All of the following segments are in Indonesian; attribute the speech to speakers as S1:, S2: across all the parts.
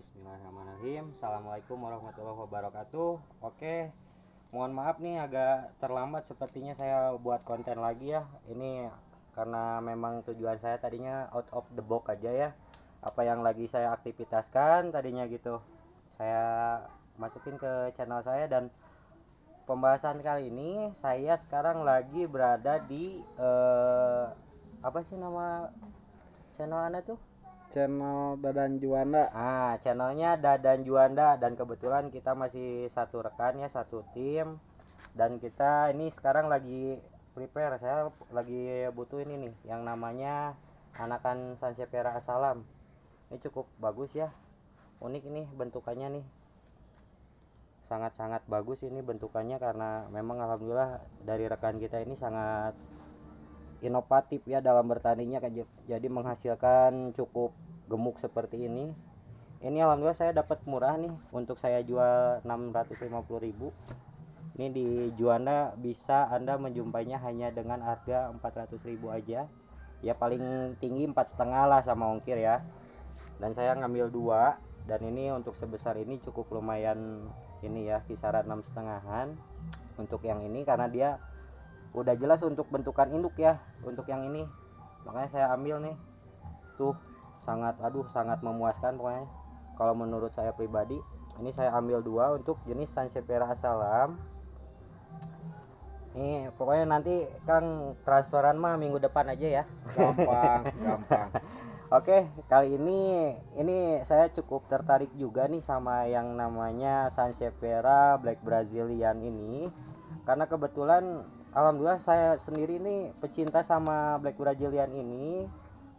S1: Bismillahirrahmanirrahim. Assalamualaikum warahmatullahi wabarakatuh. Oke, mohon maaf nih agak terlambat sepertinya saya buat konten lagi ya. Ini karena memang tujuan saya tadinya out of the box aja ya. Apa yang lagi saya aktivitaskan tadinya gitu, saya masukin ke channel saya. Dan pembahasan kali ini saya sekarang lagi berada di apa sih nama channel Anda tuh?
S2: Channel Dadan Juanda.
S1: Channelnya Dadan Juanda, dan kebetulan kita masih satu rekan ya, satu tim. Dan kita ini sekarang lagi prepare, saya lagi butuh ini nih yang namanya anakan Sansevieria Assalam. Ini cukup bagus ya, unik ini bentukannya nih, sangat-sangat bagus ini bentukannya, karena memang alhamdulillah dari rekan kita ini sangat inovatif ya dalam bertaninya, jadi menghasilkan cukup gemuk seperti ini. Ini alhamdulillah saya dapat murah nih, untuk saya jual 650.000. Ini di Juanda bisa Anda menjumpainya hanya dengan harga 400.000 aja ya, paling tinggi 4,5 lah sama ongkir ya. Dan saya ngambil dua, dan ini untuk sebesar ini cukup lumayan ini ya, kisaran 6,5-an untuk yang ini, karena dia udah jelas untuk bentukan induk ya untuk yang ini, makanya saya ambil nih tuh. Sangat memuaskan pokoknya kalau menurut saya pribadi. Ini saya ambil dua untuk jenis Sansevieria Assalam. Ini pokoknya nanti Kang transferan mah minggu depan aja ya,
S2: Gampang.
S1: Oke, kali ini saya cukup tertarik juga nih sama yang namanya Sansevieria Black Brazilian ini, karena kebetulan alhamdulillah saya sendiri nih pecinta sama Black Brazilian ini,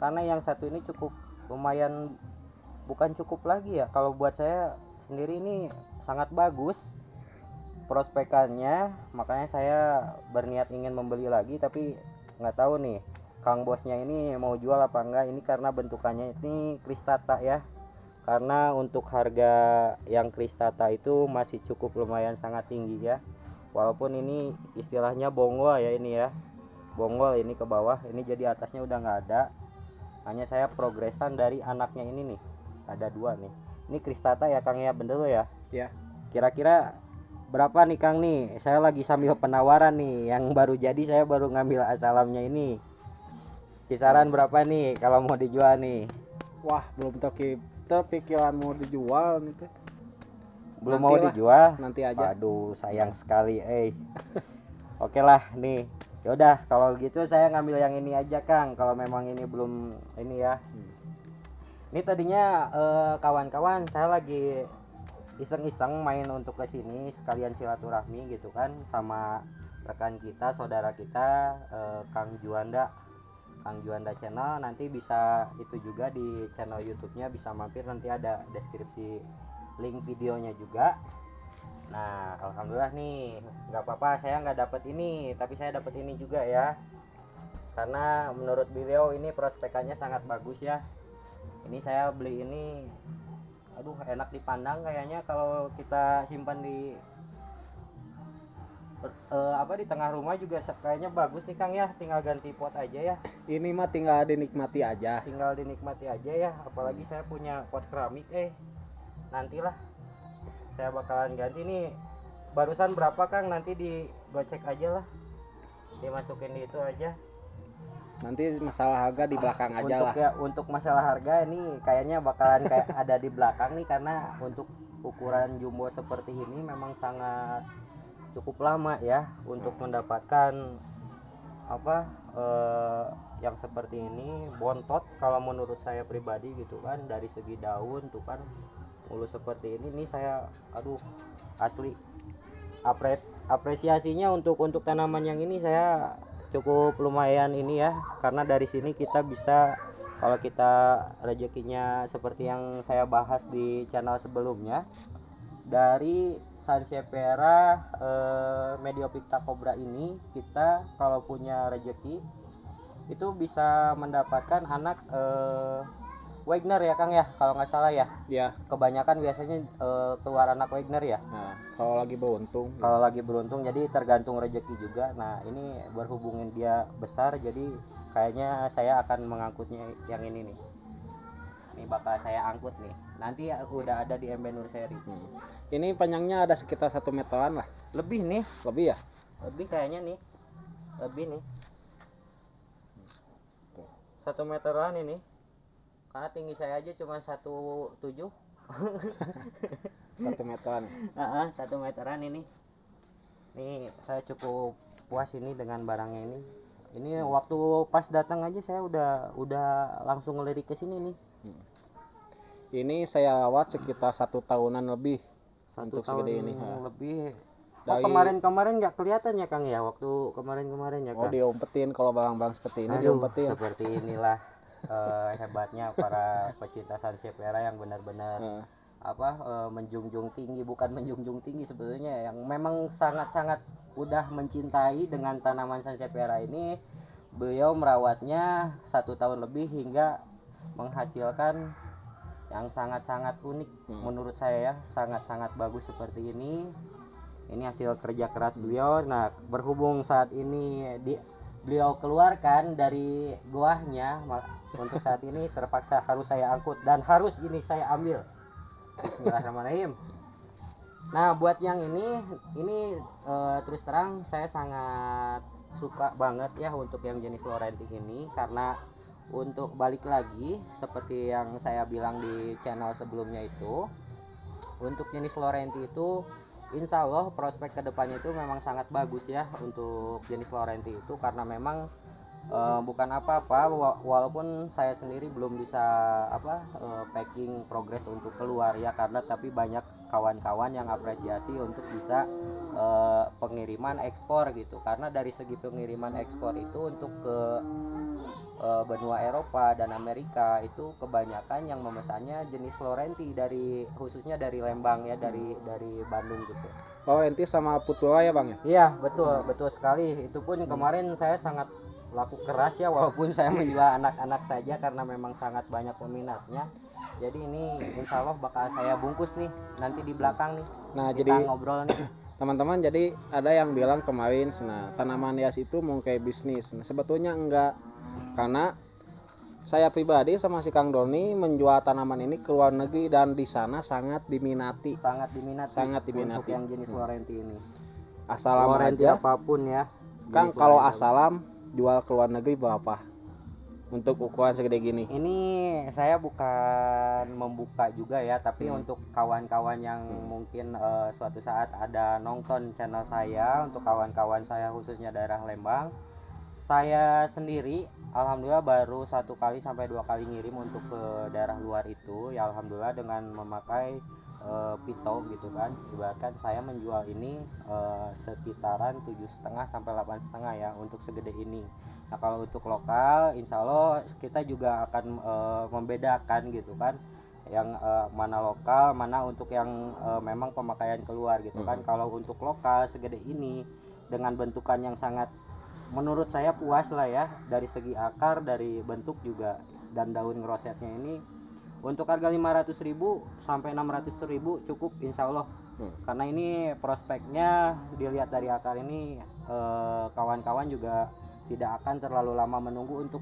S1: karena yang satu ini cukup lumayan, bukan cukup lagi ya, kalau buat saya sendiri ini sangat bagus prospekannya. Makanya saya berniat ingin membeli lagi, tapi nggak tahu nih Kang bosnya ini mau jual apa enggak. Ini karena bentukannya ini Cristata ya, karena untuk harga yang Cristata itu masih cukup lumayan sangat tinggi ya, walaupun ini istilahnya bonggol ya, ini ya bonggol ini ke bawah, ini jadi atasnya udah nggak ada, hanya saya progresan dari anaknya ini nih, ada dua nih. Ini Cristata ya Kang ya, bener lo ya?
S2: Ya.
S1: Kira-kira berapa nih Kang nih? Saya lagi sambil penawaran nih, yang baru jadi saya baru ngambil asalamnya ini. Kisaran berapa nih kalau mau dijual nih?
S2: Wah, belum terpikiran mau dijual nih teh.
S1: Belum
S2: Nanti
S1: mau
S2: lah,
S1: dijual?
S2: nanti aja.
S1: Waduh, sayang sekali Oke lah nih. Yaudah kalau gitu saya ngambil yang ini aja Kang, kalau memang ini belum ini ya. Ini tadinya kawan-kawan saya lagi iseng-iseng main untuk ke sini sekalian silaturahmi gitu kan sama rekan kita, saudara kita, Kang Juanda channel. Nanti bisa itu juga di channel YouTube-nya, bisa mampir, nanti ada deskripsi link videonya juga. Nah alhamdulillah nih, nggak apa-apa saya nggak dapat ini, tapi saya dapat ini juga ya, karena menurut beliau ini prospekannya sangat bagus ya. Ini saya beli ini, aduh enak dipandang kayaknya kalau kita simpan di di tengah rumah juga kayaknya bagus nih Kang ya, tinggal ganti pot aja ya.
S2: Ini mah tinggal dinikmati aja.
S1: Ya, apalagi saya punya pot keramik nantilah saya bakalan ganti nih. Barusan berapa Kang, nanti digocek aja lah, dimasukin di itu aja.
S2: Nanti masalah harga di belakang aja
S1: untuk
S2: lah.
S1: Ya, untuk masalah harga ini kayaknya bakalan kayak ada di belakang nih, karena untuk ukuran jumbo seperti ini memang sangat cukup lama ya untuk mendapatkan yang seperti ini, bontot kalau menurut saya pribadi gitu kan. Dari segi daun tuh kan mulus seperti ini nih, saya asli apresiasinya untuk tanaman yang ini saya cukup lumayan ini ya, karena dari sini kita bisa, kalau kita rezekinya seperti yang saya bahas di channel sebelumnya, dari Sansevieria Mediophyta cobra ini, kita kalau punya rezeki itu bisa mendapatkan anak Wagner ya Kang ya, kalau nggak salah ya.
S2: Ya.
S1: Kebanyakan biasanya keluar anak Wagner ya.
S2: Nah, kalau lagi beruntung.
S1: Jadi tergantung rezeki juga. Nah ini berhubungin dia besar, jadi kayaknya saya akan mengangkutnya yang ini nih. Ini bakal saya angkut nih. Nanti udah ada di MB Nurseri.
S2: Ini panjangnya ada sekitar 1 meteran lah.
S1: Lebih nih,
S2: Lebih ya?
S1: lebih kayaknya nih. Lebih nih. 1 meteran ini. Karena tinggi saya aja cuma 1,7.
S2: 1 meteran.
S1: 1 meteran ini. Nih saya cukup puas ini dengan barangnya ini. Ini waktu pas datang aja saya udah langsung ngelirik ke sini nih.
S2: Ini saya awat sekitar 1 tahunan lebih
S1: 1
S2: untuk
S1: tahun
S2: segede ini.
S1: lebih.
S2: Dari-
S1: Kemarin nggak kelihatan ya Kang ya, waktu kemarin ya
S2: Oh,
S1: Kang.
S2: diumpetin kalau barang-barang seperti ini
S1: Aduh,
S2: diumpetin.
S1: seperti inilah hebatnya para pecinta Sansevieria yang benar-benar menjunjung tinggi, bukan menjunjung tinggi sebetulnya, yang memang sangat-sangat udah mencintai dengan tanaman Sansevieria ini. Beliau merawatnya 1 tahun lebih hingga menghasilkan yang sangat-sangat unik menurut saya ya, sangat-sangat bagus seperti ini. Ini hasil kerja keras beliau. Nah, berhubung saat ini beliau keluarkan dari goahnya, untuk saat ini terpaksa harus saya angkut dan harus ini saya ambil. Bismillahirrahmanirrahim. Nah, buat yang ini terus terang saya sangat suka banget ya untuk yang jenis Laurenti ini, karena untuk balik lagi seperti yang saya bilang di channel sebelumnya itu, untuk jenis Laurenti itu insya Allah prospek kedepannya itu memang sangat bagus ya untuk jenis Laurenti itu, karena memang bukan apa-apa, walaupun saya sendiri belum bisa packing progres untuk keluar ya, karena tapi banyak kawan-kawan yang apresiasi untuk bisa pengiriman ekspor gitu, karena dari segi pengiriman ekspor itu untuk ke benua Eropa dan Amerika itu kebanyakan yang memesannya jenis Laurenti, dari khususnya dari Lembang ya, dari Bandung gitu.
S2: Laurenti sama Putua ya Bang ya?
S1: Iya, betul sekali. Itu pun kemarin saya sangat laku keras ya, walaupun saya menjual anak-anak saja karena memang sangat banyak peminatnya. Jadi ini insya Allah bakal saya bungkus nih nanti di belakang nih.
S2: Nah,
S1: kita
S2: jadi
S1: ngobrol nih.
S2: teman-teman, jadi ada yang bilang kemarin, nah tanaman hias itu mau kayak bisnis. Nah, sebetulnya enggak, karena saya pribadi sama si Kang Doni menjual tanaman ini ke luar negeri dan di sana sangat diminati.
S1: Sangat
S2: Diminati.
S1: untuk yang jenis Laurenti ini.
S2: Asalam
S1: Laurenti
S2: aja.
S1: apapun ya.
S2: Kang,
S1: Jenis
S2: kalau
S1: Laurenti
S2: asalam jual ke luar negeri berapa? Untuk ukuran segede gini.
S1: ini saya bukan membuka juga ya, tapi untuk kawan-kawan yang mungkin suatu saat ada nonton channel saya, untuk kawan-kawan saya khususnya daerah Lembang, saya sendiri alhamdulillah baru 1 kali sampai 2 kali ngirim untuk ke daerah luar itu ya, alhamdulillah dengan memakai pito gitu kan. Ibaratkan saya menjual ini sekitaran 7,5 sampai 8,5 ya untuk segede ini. Nah, kalau untuk lokal insya Allah kita juga akan membedakan gitu kan, yang mana lokal, mana untuk yang memang pemakaian keluar gitu kan. Kalau untuk lokal segede ini dengan bentukan yang sangat menurut saya puas lah ya, dari segi akar, dari bentuk juga, dan daun ngerosetnya ini untuk harga 500.000 sampai 600.000 cukup insya Allah. Karena ini prospeknya dilihat dari akar ini, kawan-kawan juga tidak akan terlalu lama menunggu untuk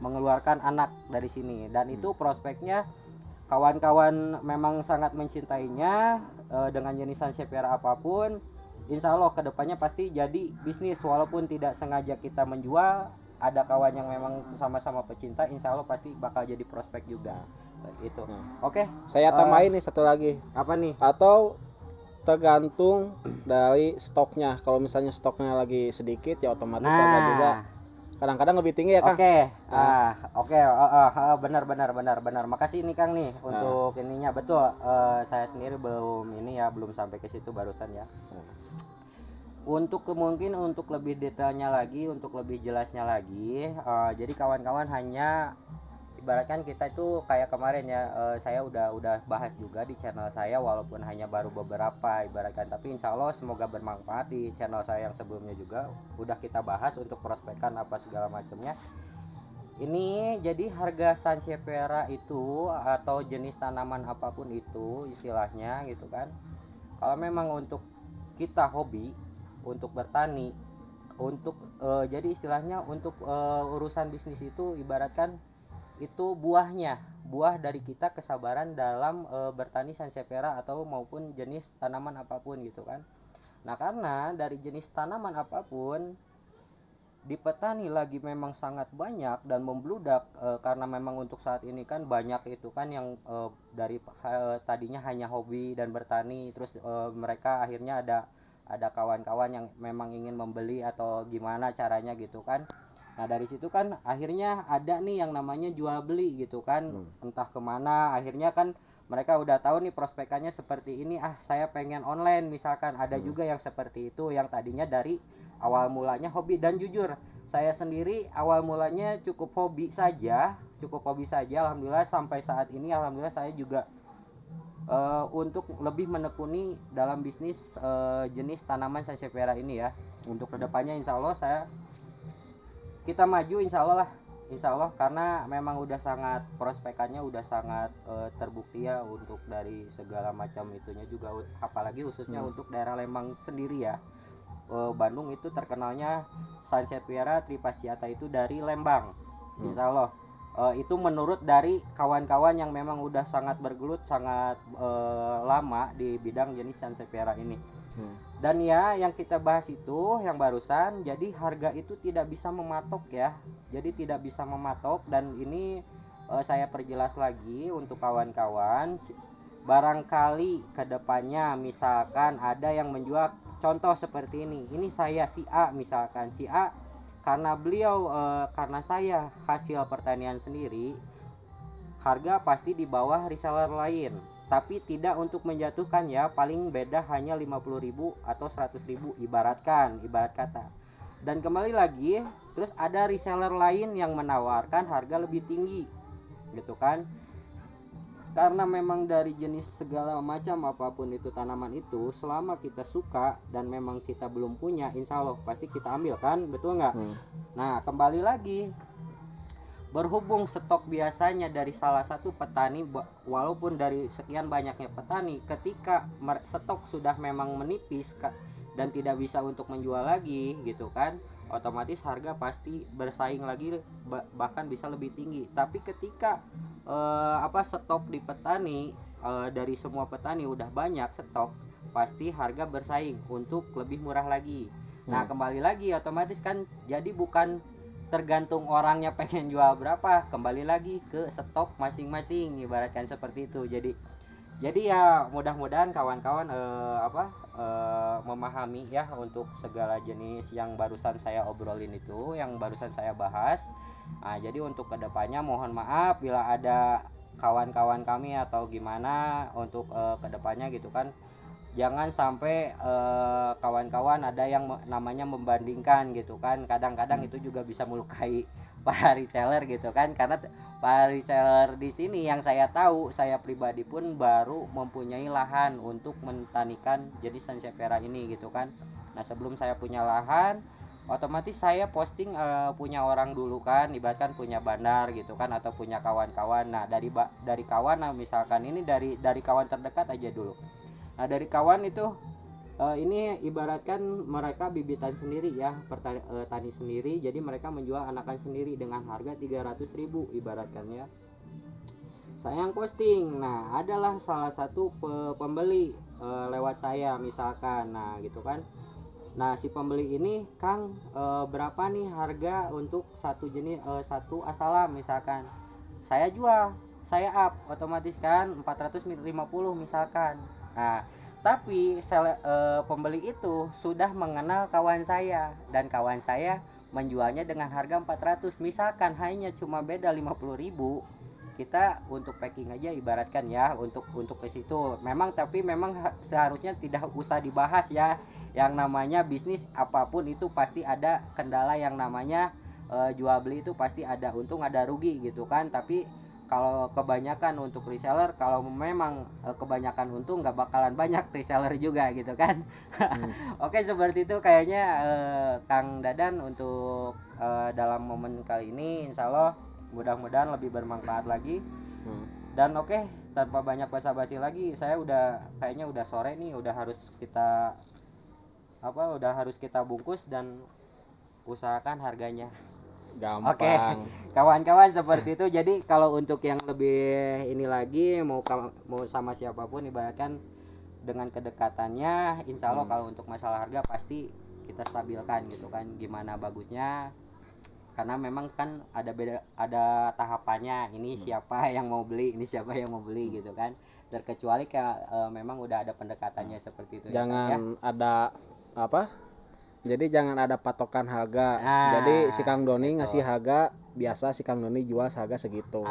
S1: mengeluarkan anak dari sini, dan itu prospeknya kawan-kawan memang sangat mencintainya. Dengan jenis Sansevieria apapun insya Allah kedepannya pasti jadi bisnis, walaupun tidak sengaja kita menjual, ada kawan yang memang sama-sama pecinta, insya Allah pasti bakal jadi prospek juga itu. Oke,
S2: Saya tambahin nih satu lagi.
S1: apa nih?
S2: Atau tergantung dari stoknya. Kalau misalnya stoknya lagi sedikit ya otomatis harga juga kadang-kadang lebih tinggi ya Kang.
S1: Oke, benar. Makasih nih Kang nih untuk ininya, betul. Saya sendiri belum sampai ke situ barusan ya. Untuk mungkin untuk lebih detailnya lagi, untuk lebih jelasnya lagi, jadi kawan-kawan hanya ibaratkan kita itu kayak kemarin ya, saya udah bahas juga di channel saya, walaupun hanya baru beberapa ibaratkan, tapi insya Allah semoga bermanfaat. Di channel saya yang sebelumnya juga udah kita bahas untuk prospekan apa segala macamnya. Ini jadi harga Sansevieria itu atau jenis tanaman apapun itu istilahnya gitu kan, kalau memang untuk kita hobi, untuk bertani, untuk jadi istilahnya untuk urusan bisnis itu ibaratkan itu buahnya buah dari kita kesabaran dalam bertani sansevieria atau maupun jenis tanaman apapun gitu kan. Nah karena dari jenis tanaman apapun di petani lagi memang sangat banyak dan membludak, karena memang untuk saat ini kan banyak itu kan yang dari tadinya hanya hobi dan bertani, terus mereka akhirnya ada kawan-kawan yang memang ingin membeli atau gimana caranya gitu kan. Nah dari situ kan akhirnya ada nih yang namanya jual beli gitu kan, entah kemana. Akhirnya kan mereka udah tahu nih prospekannya seperti ini, saya pengen online misalkan. Ada juga yang seperti itu yang tadinya dari awal mulanya hobi. Dan jujur saya sendiri awal mulanya cukup hobi saja, alhamdulillah sampai saat ini alhamdulillah saya juga untuk lebih menekuni dalam bisnis jenis tanaman sansevieria ini ya. Untuk kedepannya insya Allah kita maju insya Allah karena memang udah sangat prospekannya udah sangat terbukti ya untuk dari segala macam itunya juga, apalagi khususnya untuk daerah Lembang sendiri ya. Bandung itu terkenalnya sansevieria trifasciata itu dari Lembang, insya Allah. Itu menurut dari kawan-kawan yang memang udah sangat bergelut sangat lama di bidang jenis sansevieria ini. Dan ya yang kita bahas itu yang barusan, jadi harga itu tidak bisa mematok ya, jadi tidak bisa mematok. Dan ini saya perjelas lagi untuk kawan-kawan, barangkali kedepannya misalkan ada yang menjual, contoh seperti ini saya si A misalkan, si A karena beliau karena saya hasil pertanian sendiri, harga pasti di bawah reseller lain, tapi tidak untuk menjatuhkan ya, paling beda hanya 50.000 atau 100.000 ibarat kata. Dan kembali lagi, terus ada reseller lain yang menawarkan harga lebih tinggi gitu kan. Karena memang dari jenis segala macam apapun itu tanaman itu, selama kita suka dan memang kita belum punya, insya Allah pasti kita ambil kan, betul nggak? Nah kembali lagi, berhubung stok biasanya dari salah satu petani, walaupun dari sekian banyaknya petani, ketika stok sudah memang menipis dan tidak bisa untuk menjual lagi gitu kan, otomatis harga pasti bersaing lagi, bahkan bisa lebih tinggi. Tapi ketika stok di petani, dari semua petani udah banyak stok, pasti harga bersaing untuk lebih murah lagi. Nah kembali lagi otomatis kan, jadi bukan tergantung orangnya pengen jual berapa, kembali lagi ke stok masing-masing, ibaratkan seperti itu. Jadi ya mudah-mudahan kawan-kawan memahami ya untuk segala jenis yang barusan saya obrolin itu, yang barusan saya bahas. Nah jadi untuk kedepannya mohon maaf bila ada kawan-kawan kami atau gimana untuk kedepannya gitu kan, jangan sampai kawan-kawan ada yang namanya membandingkan gitu kan. Kadang-kadang itu juga bisa melukai para reseller gitu kan, karena para reseller di sini yang saya tahu, saya pribadi pun baru mempunyai lahan untuk mentanikan jadi sansevieria ini gitu kan. Nah sebelum saya punya lahan, otomatis saya posting punya orang dulu kan, ibaratkan punya bandar gitu kan, atau punya kawan-kawan. Nah dari kawan, nah misalkan ini dari kawan terdekat aja dulu. Nah dari kawan itu ini ibaratkan mereka bibitan sendiri ya, tani sendiri, jadi mereka menjual anakan sendiri dengan harga 300.000 ibaratkan ya. Saya yang posting, nah adalah salah satu pembeli lewat saya misalkan, nah gitu kan. Nah si pembeli ini, Kang berapa nih harga untuk satu jenis satu asalam misalkan, saya jual, saya up otomatis kan 450 misalkan. Nah tapi pembeli itu sudah mengenal kawan saya, dan kawan saya menjualnya dengan harga 400 misalkan, hanya cuma beda 50.000. Kita untuk packing aja ibaratkan ya, untuk ke situ memang, tapi memang seharusnya tidak usah dibahas ya, yang namanya bisnis apapun itu pasti ada kendala, yang namanya jual beli itu pasti ada untung ada rugi gitu kan. Tapi kalau kebanyakan untuk reseller, kalau memang kebanyakan untung, nggak bakalan banyak reseller juga gitu kan. Oke seperti itu kayaknya Kang Dadan untuk dalam momen kali ini, insya Allah mudah-mudahan lebih bermanfaat lagi. Dan oke, tanpa banyak basa-basi lagi, saya kayaknya udah sore nih, udah harus kita bungkus dan usahakan harganya.
S2: gampang.
S1: Kawan-kawan seperti itu. Jadi kalau untuk yang lebih ini lagi mau sama siapapun ibaratkan dengan kedekatannya, insya Allah kalau untuk masalah harga pasti kita stabilkan gitu kan. Gimana bagusnya, karena memang kan ada tahapannya, ini siapa yang mau beli, ini siapa yang mau beli gitu kan. Terkecuali kayak memang udah ada pendekatannya seperti itu.
S2: Jangan
S1: ya,
S2: ada apa? Jadi jangan ada patokan harga.
S1: Nah,
S2: Jadi si Kang Doni
S1: betul.
S2: ngasih harga biasa, si Kang Doni jual harga segitu.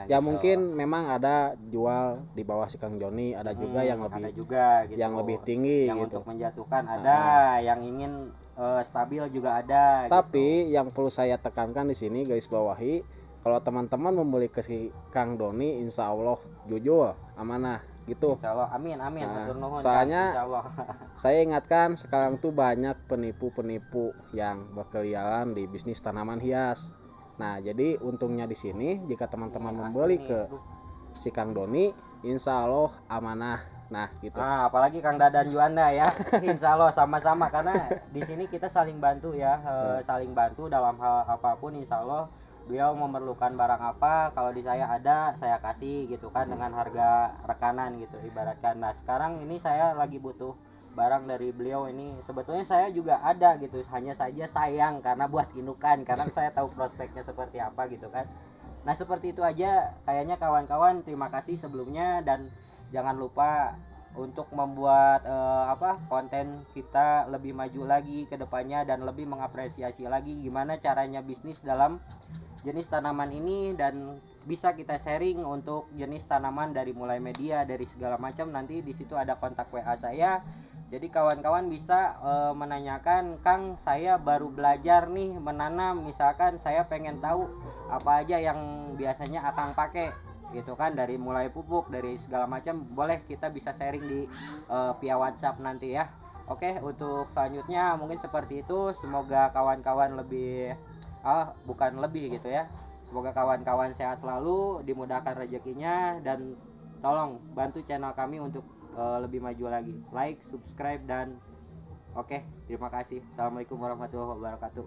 S2: Ya
S1: Gitu.
S2: mungkin memang ada jual di bawah si Kang Doni, ada juga yang lebih
S1: ada juga gitu.
S2: yang lebih tinggi
S1: yang
S2: gitu.
S1: untuk menjatuhkan ada, yang ingin stabil juga ada.
S2: Tapi
S1: gitu.
S2: yang perlu saya tekankan di sini garis bawahi, kalau teman-teman membeli ke si Kang Doni, insya Allah jujur, amanah gitu.
S1: Insya Allah, amin.
S2: Nah,
S1: Hatur nuhun,
S2: soalnya
S1: Insya Allah.
S2: saya ingatkan sekarang tuh banyak penipu-penipu yang berkeliaran di bisnis tanaman hias. Nah, jadi untungnya di sini jika teman-teman membeli ke si Kang Doni, insya Allah amanah. Nah, gitu.
S1: Nah, apalagi Kang Dadan Juanda ya. Insya Allah sama-sama, karena di sini kita saling bantu ya, saling bantu dalam hal apapun. Insya Allah beliau memerlukan barang apa, kalau di saya ada, saya kasih gitu kan, dengan harga rekanan gitu ibaratkan. Nah, sekarang ini saya lagi butuh barang dari beliau ini, sebetulnya saya juga ada gitu, hanya saja sayang karena buat indukan, karena saya tahu prospeknya seperti apa gitu kan. Nah, seperti itu aja kayaknya kawan-kawan. Terima kasih sebelumnya, dan jangan lupa untuk membuat konten kita lebih maju lagi ke depannya, dan lebih mengapresiasi lagi gimana caranya bisnis dalam jenis tanaman ini, dan bisa kita sharing untuk jenis tanaman dari mulai media, dari segala macam. Nanti di situ ada kontak WA saya. Jadi kawan-kawan bisa menanyakan, Kang, saya baru belajar nih menanam, misalkan saya pengen tahu apa aja yang biasanya Akang pakai gitu kan, dari mulai pupuk, dari segala macam, boleh kita bisa sharing di via WhatsApp nanti ya. Oke, untuk selanjutnya mungkin seperti itu. Semoga kawan-kawan lebih bukan lebih gitu ya, semoga kawan-kawan sehat selalu, dimudahkan rezekinya, dan tolong bantu channel kami untuk lebih maju lagi, like, subscribe, dan oke, terima kasih. Assalamualaikum warahmatullahi wabarakatuh.